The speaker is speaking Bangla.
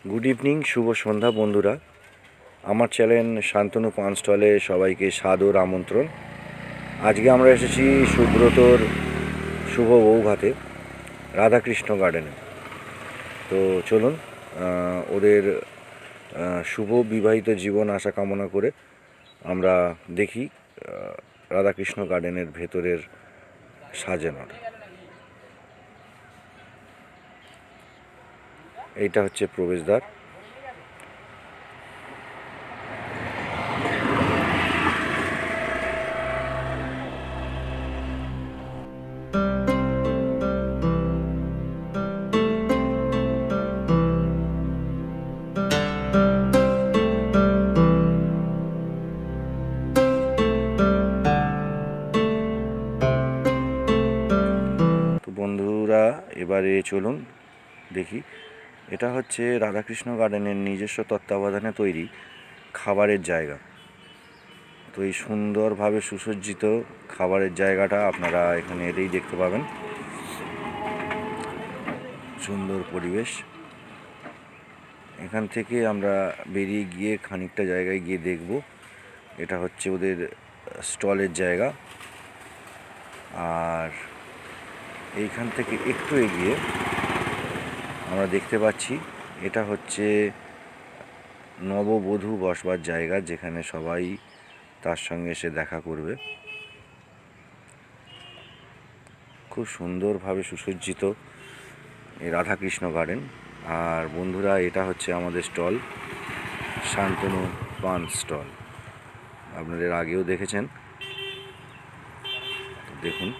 গুড ইভিনিং, শুভ সন্ধ্যা বন্ধুরা। আমার চ্যানেল শান্তনু পান স্টলে সবাইকে সাদর আমন্ত্রণ। আজকে আমরা এসেছি সুব্রতর শুভ বৌভাতে রাধাকৃষ্ণ গার্ডেনে। তো চলুন ওদের শুভ বিবাহিত জীবন আশা কামনা করে আমরা দেখি রাধাকৃষ্ণ গার্ডেনের ভেতরের সাজানোর। এইটা হচ্ছে প্রবেশদ্বার। তো বন্ধুরা, এবারে চলুন দেখি। এটা হচ্ছে রাধাকৃষ্ণ গার্ডেনের নিজস্ব তত্ত্বাবধানে তৈরি খাবারের জায়গা। তো এই সুন্দরভাবে সুসজ্জিত খাবারের জায়গাটা আপনারা এখানে এলেই দেখতে পাবেন। সুন্দর পরিবেশ। এখান থেকে আমরা বেরিয়ে গিয়ে খানিকটা জায়গায় গিয়ে দেখব। এটা হচ্ছে ওদের স্টলের জায়গা। আর এইখান থেকে একটু এগিয়ে আমরা দেখতে পাচ্ছি এটা হচ্ছে নববধূ বসবার জায়গা, যেখানে সবাই তার সঙ্গে এসে দেখা করবে। খুব সুন্দরভাবে সুসজ্জিত এই রাধাকৃষ্ণ গার্ডেন। আর বন্ধুরা, এটা হচ্ছে আমাদের স্টল, শান্তনু পান স্টল। আপনাদের আগেও দেখেছেন, দেখুন।